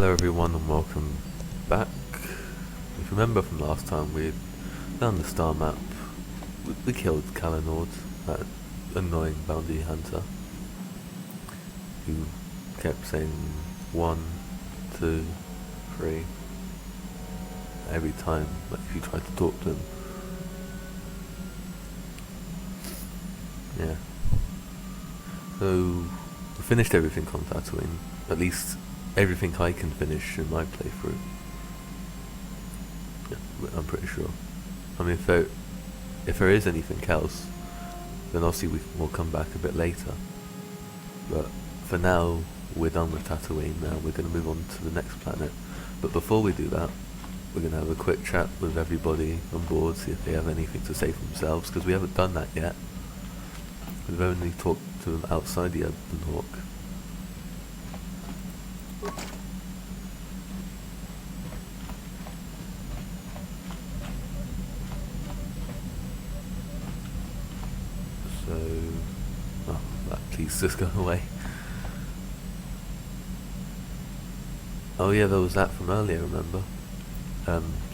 Hello everyone and welcome back. If you remember from last time, we'd done the star map. We killed Kalanord, that annoying bounty hunter who kept saying 1, 2, 3 every time, like if you tried to talk to him. Yeah. So we finished everything on Tatooine, at least everything I can finish in my playthrough. Yeah, I'm pretty sure. I mean, if there is anything else, then obviously we'll come back a bit later. But for now, we're done with Tatooine. Now we're going to move on to the next planet. But before we do that, we're going to have a quick chat with everybody on board, see if they have anything to say for themselves, because we haven't done that yet. We've only talked to them outside the Open Hawk. So, oh, please just go away. Oh yeah, there was that from earlier, remember?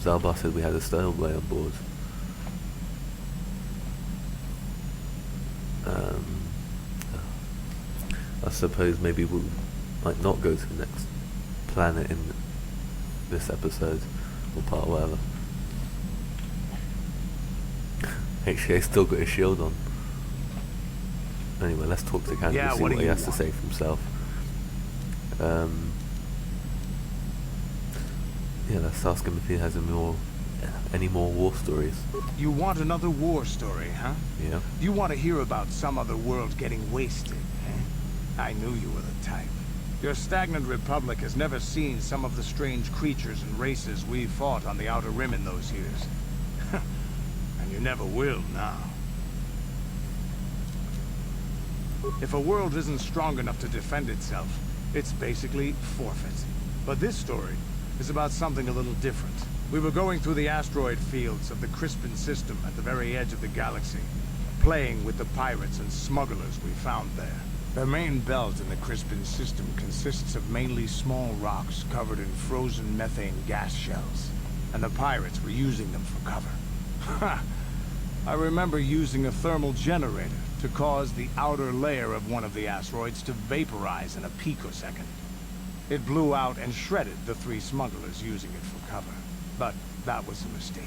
Zalbar said we had a stowaway on board. I suppose maybe we might not go to the next planet in this episode, or part, whatever. HCA's still got his shield on. Anyway, let's talk to Candy and see what he has to say for himself. Yeah, let's ask him if he has any more war stories. You want another war story, huh? Yeah. You want to hear about some other world getting wasted, eh? I knew you were the type. Your stagnant republic has never seen some of the strange creatures and races we fought on the Outer Rim in those years. And you never will now. If a world isn't strong enough to defend itself, it's basically forfeit. But this story is about something a little different. We were going through the asteroid fields of the Crispin system at the very edge of the galaxy, playing with the pirates and smugglers we found there. The main belt in the Crispin system consists of mainly small rocks covered in frozen methane gas shells, and the pirates were using them for cover. Ha! I remember using a thermal generator to cause the outer layer of one of the asteroids to vaporize in a picosecond. It blew out and shredded the 3 smugglers using it for cover. But that was a mistake.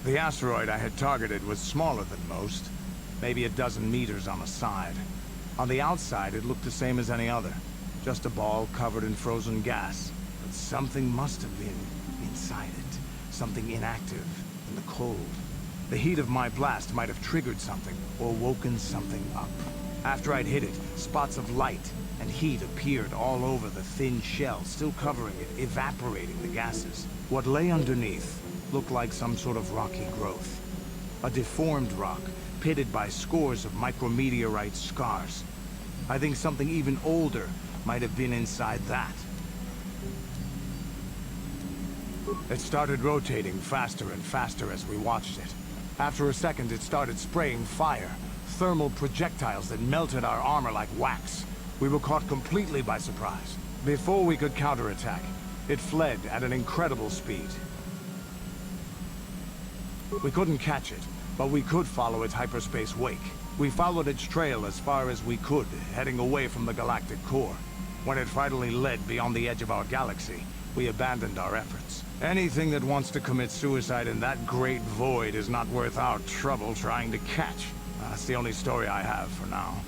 The asteroid I had targeted was smaller than most, maybe a dozen meters on the side. On the outside, it looked the same as any other, just a ball covered in frozen gas. But something must have been inside it, something inactive in the cold. The heat of my blast might have triggered something or woken something up. After I'd hit it, spots of light and heat appeared all over the thin shell, still covering it, evaporating the gases. What lay underneath looked like some sort of rocky growth. A deformed rock, pitted by scores of micrometeorite scars. I think something even older might have been inside that. It started rotating faster and faster as we watched it. After a second, it started spraying fire, thermal projectiles that melted our armor like wax. We were caught completely by surprise. Before we could counterattack, it fled at an incredible speed. We couldn't catch it, but we could follow its hyperspace wake. We followed its trail as far as we could, heading away from the galactic core. When it finally led beyond the edge of our galaxy, we abandoned our efforts. Anything that wants to commit suicide in that great void is not worth our trouble trying to catch. That's the only story I have for now.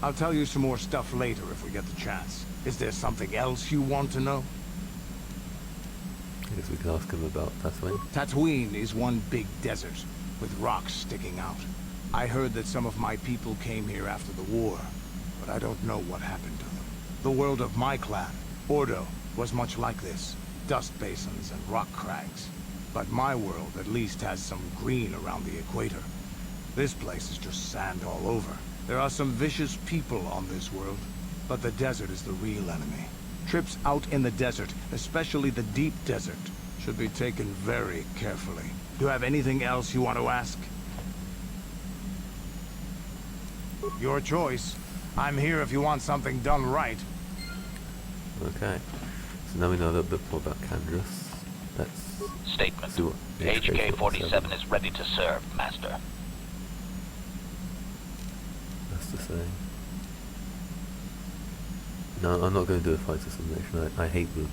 I'll tell you some more stuff later if we get the chance. Is there something else you want to know? I guess we can ask him about Tatooine. Tatooine is one big desert, with rocks sticking out. I heard that some of my people came here after the war, but I don't know what happened to them. The world of my clan, Ordo, was much like this. Dust basins and rock crags. But my world at least has some green around the equator. This place is just sand all over. There are some vicious people on this world, but the desert is the real enemy. Trips out in the desert, especially the deep desert, should be taken very carefully. Do you have anything else you want to ask? Your choice. I'm here if you want something done right. Okay. So now we know a little bit more about Candrass. Let's Statement. see what HK-47 is ready to serve, Master. has to say. No, I'm not going to do a fighter simulation. I hate the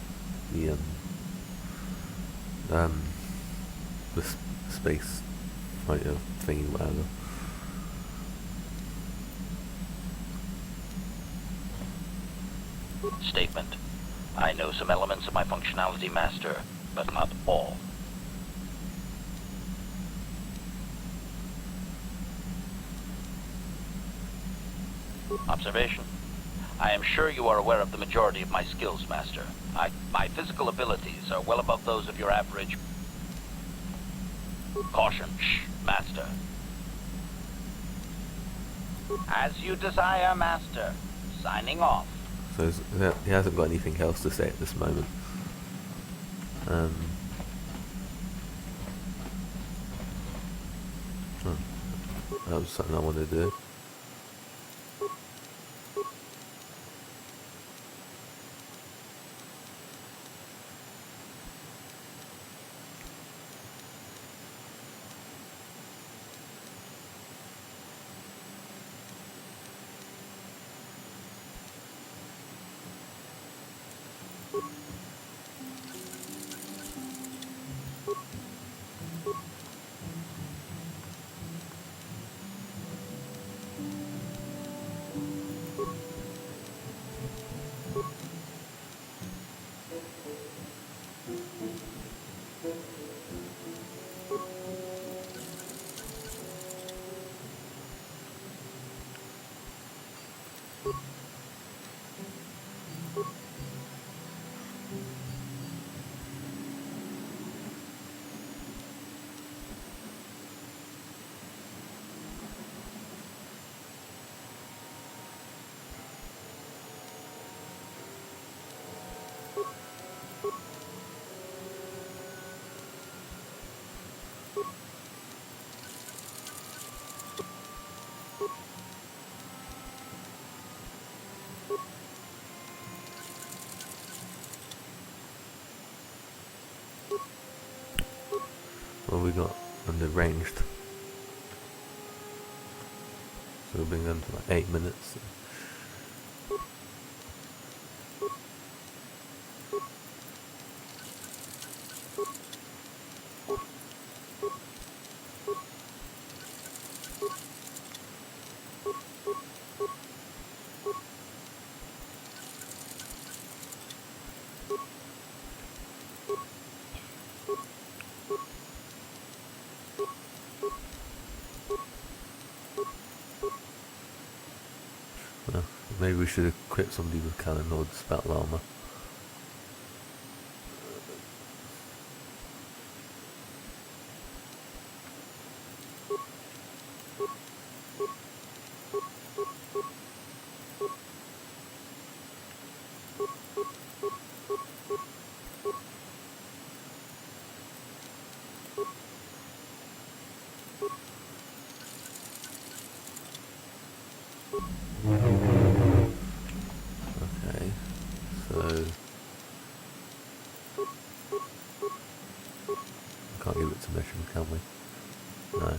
space fighter thingy, whatever. Statement. I know some elements of my functionality, Master, but not all. Observation. I am sure you are aware of the majority of my skills, Master. My physical abilities are well above those of your average... Caution. Shh, Master. As you desire, Master. Signing off. So he hasn't got anything else to say at this moment. That was something I wanted to do. What have we got under ranged? So we've been going for like 8 minutes. Well, maybe we should equip somebody with cannon or spout armor. Okay, so can't give it to mission, can we? No.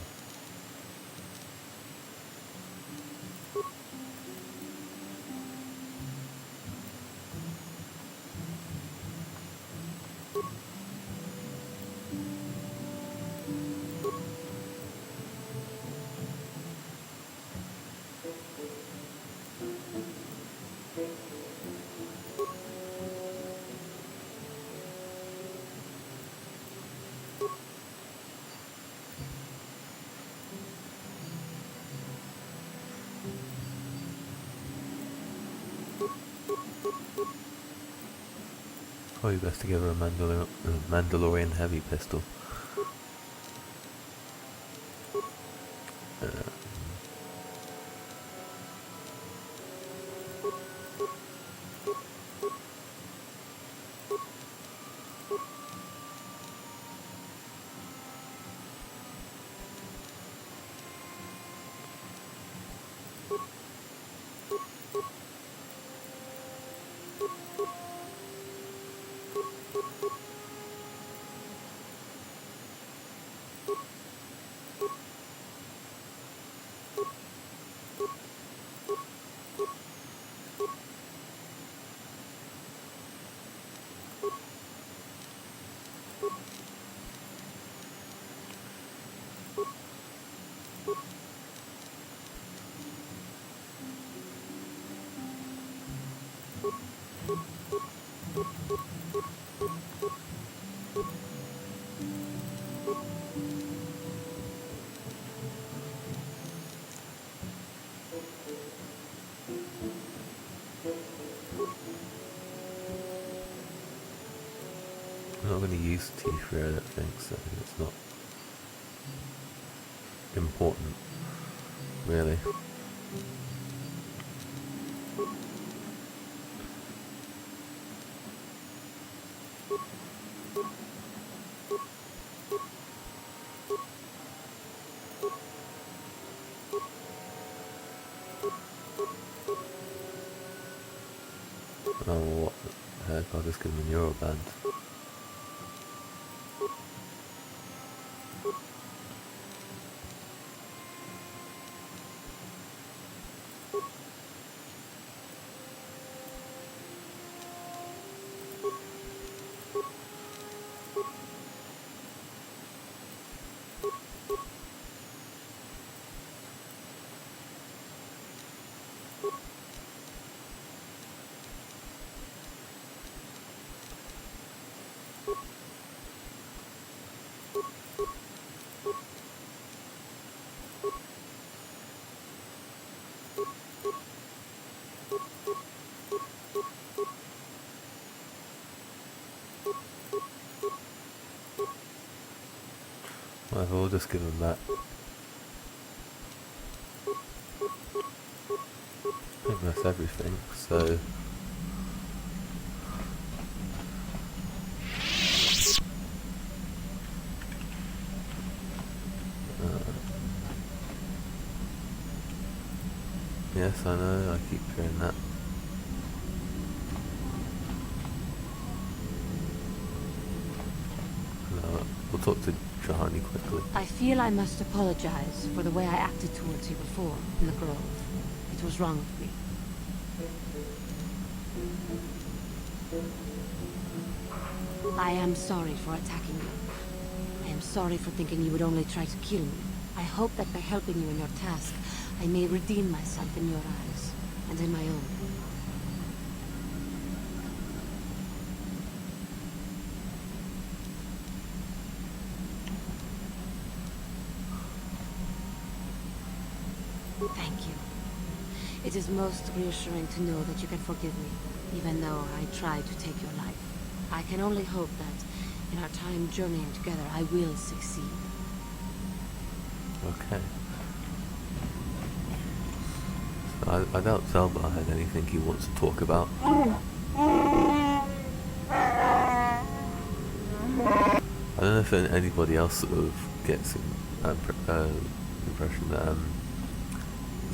Probably best to give her a Mandalorian heavy pistol. I'm not going to use T3, I don't think, so it's not important, really. Oh, what the heck, I'll just give him a Neuroband. Whatever, we'll just give him that. I think that's everything, so... yes, I know, I keep hearing that. No, we'll talk to Juhani quickly. I feel I must apologize for the way I acted towards you before in the grove. It was wrong of me. I am sorry for attacking you. I am sorry for thinking you would only try to kill me. I hope that by helping you in your task, I may redeem myself in your eyes, and in my own. Thank you. It is most reassuring to know that you can forgive me, even though I tried to take your life. I can only hope that, in our time journeying together, I will succeed. Okay. So I doubt Zelba had anything he wants to talk about. I don't know if anybody else sort of gets an impression that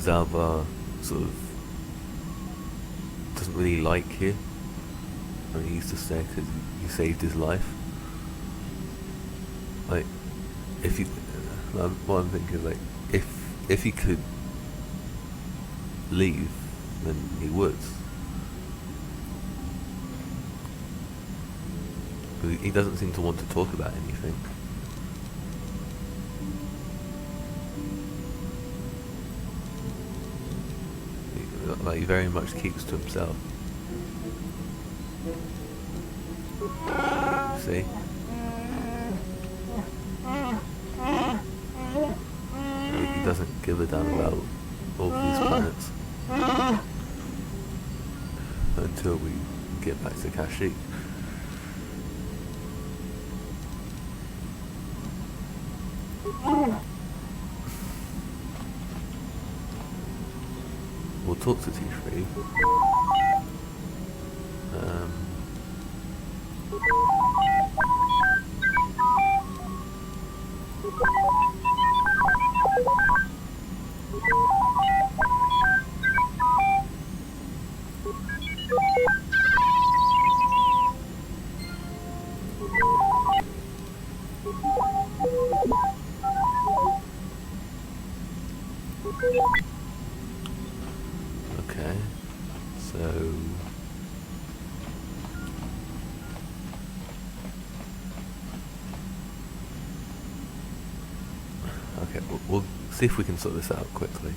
Zelba sort of doesn't really like here. I mean, he used to stay because you saved his life. Like, if you, what I'm thinking is like, if he could leave, then he would. But he doesn't seem to want to talk about anything. Like, he very much keeps to himself. See? He doesn't give a damn about all these planets until we get back to Kashyyyk. We'll talk to T3. So... Okay, we'll see if we can sort this out quickly.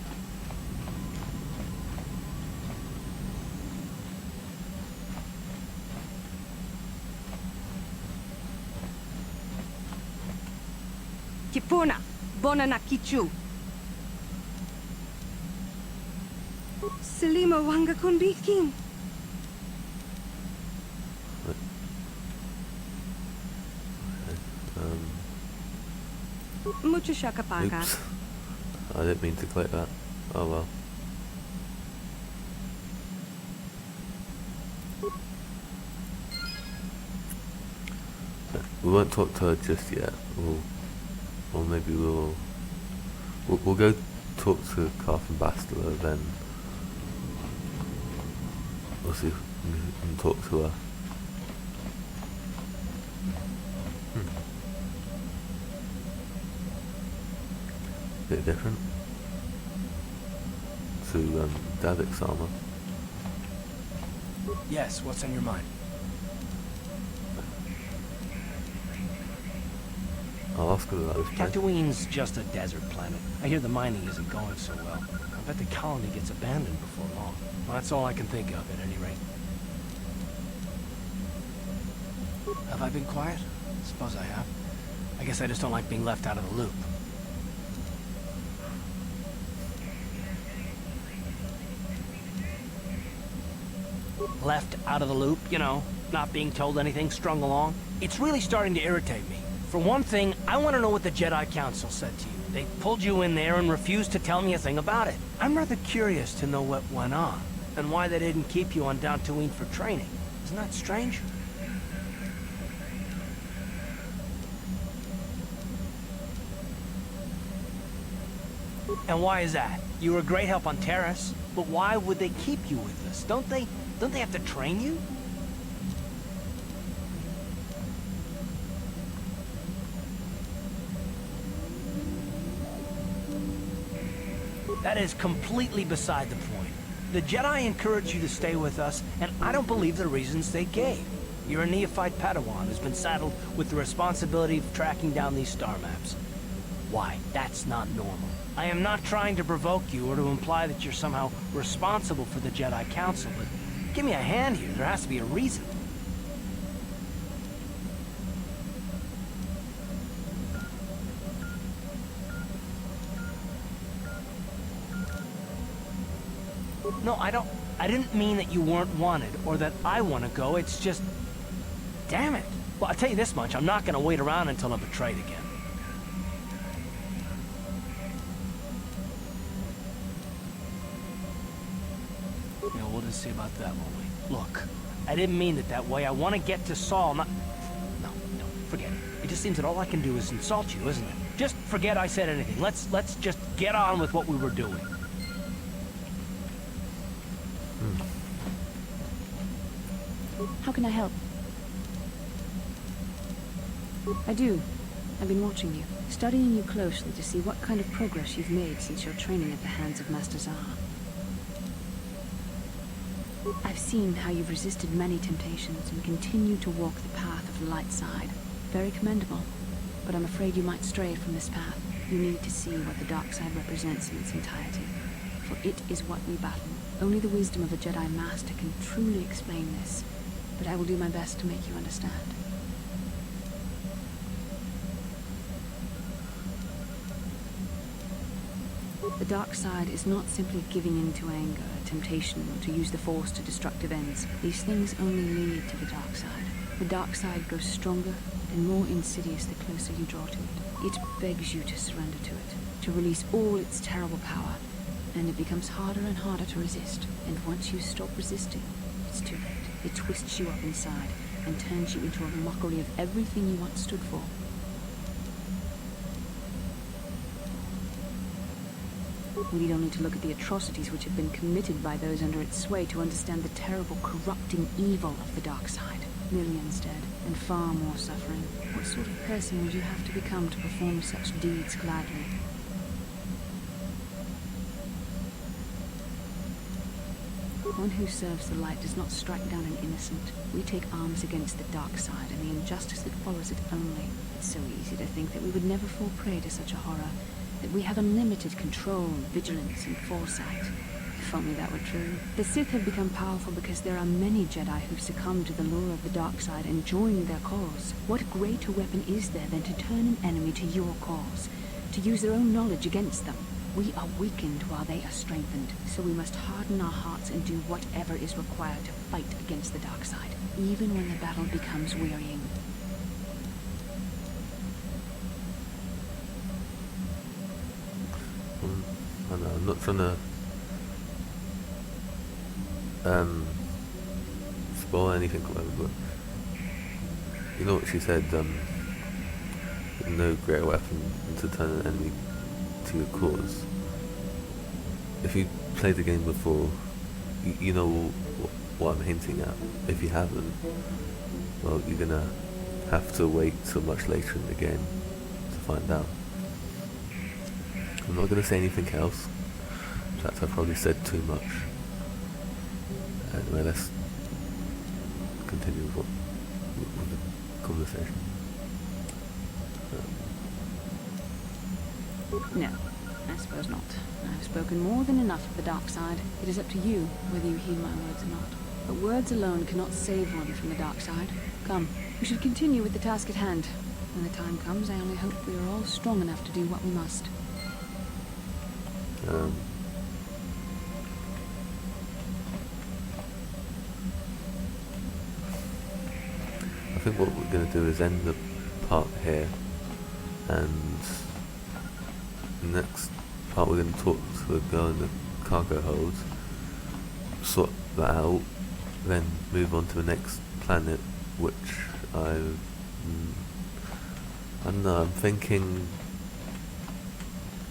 Kipuna, bona na kichu. Selima wanga kundikin. Mucho shakapaka. Oops. I didn't mean to click that. Oh well. We won't talk to her just yet. Or maybe we'll go talk to Karth and Bastila, then we'll see if we can talk to her. Bit different to DEADEYE's armor. Yes, what's on your mind? I'll ask her about this place. Tatooine's just a desert planet. I hear the mining isn't going so well. I bet the colony gets abandoned before long. Well, that's all I can think of, at any rate. Have I been quiet? Suppose I have. I guess I just don't like being left out of the loop. Left out of the loop, you know, not being told anything, strung along. It's really starting to irritate me. For one thing, I want to know what the Jedi Council said to you. They pulled you in there and refused to tell me a thing about it. I'm rather curious to know what went on, and why they didn't keep you on Tatooine for training. Isn't that strange? And why is that? You were a great help on Terrace, but why would they keep you with us? Don't they have to train you? That is completely beside the point. The Jedi encouraged you to stay with us, and I don't believe the reasons they gave. You're a neophyte Padawan who's been saddled with the responsibility of tracking down these star maps. Why? That's not normal. I am not trying to provoke you or to imply that you're somehow responsible for the Jedi Council, but give me a hand here. There has to be a reason. No, I didn't mean that you weren't wanted, or that I want to go, it's just... Damn it! Well, I'll tell you this much, I'm not gonna wait around until I'm betrayed again. Yeah, we'll just see about that, won't we? Look, I didn't mean it that way, I want to get to Saul, not... No, forget it. It just seems that all I can do is insult you, isn't it? Just forget I said anything. Let's just get on with what we were doing. How can I help? I do. I've been watching you, studying you closely to see what kind of progress you've made since your training at the hands of Master Zahar. I've seen how you've resisted many temptations and continue to walk the path of the light side. Very commendable. But I'm afraid you might stray from this path. You need to see what the dark side represents in its entirety. For it is what we battle. Only the wisdom of a Jedi Master can truly explain this. But I will do my best to make you understand. The dark side is not simply giving in to anger, temptation, or to use the Force to destructive ends. These things only lead to the dark side. The dark side grows stronger and more insidious the closer you draw to it. It begs you to surrender to it, to release all its terrible power, and it becomes harder and harder to resist. And once you stop resisting, it's too late. It twists you up inside and turns you into a mockery of everything you once stood for. We need only to look at the atrocities which have been committed by those under its sway to understand the terrible, corrupting evil of the dark side. Millions dead, and far more suffering. What sort of person would you have to become to perform such deeds gladly? One who serves the light does not strike down an innocent. We take arms against the dark side and the injustice that follows it only. It's so easy to think that we would never fall prey to such a horror, that we have unlimited control, vigilance, and foresight. If only that were true. The Sith have become powerful because there are many Jedi who've succumbed to the lure of the dark side and joined their cause. What greater weapon is there than to turn an enemy to your cause, to use their own knowledge against them? We are weakened while they are strengthened, so we must harden our hearts and do whatever is required to fight against the dark side, even when the battle becomes wearying. I know, I'm not trying to spoil anything, but you know what she said, no greater weapon than to turn an enemy to your cause. If you played the game before, you know what I'm hinting at. If you haven't, well, you're gonna have to wait till much later in the game to find out. I'm not gonna say anything else. In fact, I've probably said too much. Anyway, let's continue with the conversation. No, I suppose not. I've spoken more than enough of the dark side. It is up to you whether you heed my words or not. But words alone cannot save one from the dark side. Come, we should continue with the task at hand. When the time comes, I only hope we are all strong enough to do what we must. I think what we're going to do is end the part here, and the next part we're going to talk to a girl in the cargo hold, sort that out, then move on to the next planet, which I don't know, I'm thinking,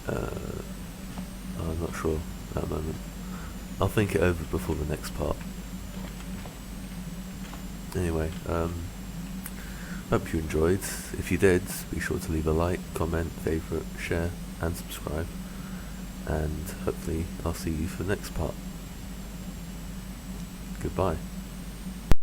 I'm not sure at the moment. I'll think it over before the next part. Anyway, hope you enjoyed. If you did, be sure to leave a like, comment, favourite, share and subscribe, and hopefully I'll see you for the next part. Goodbye.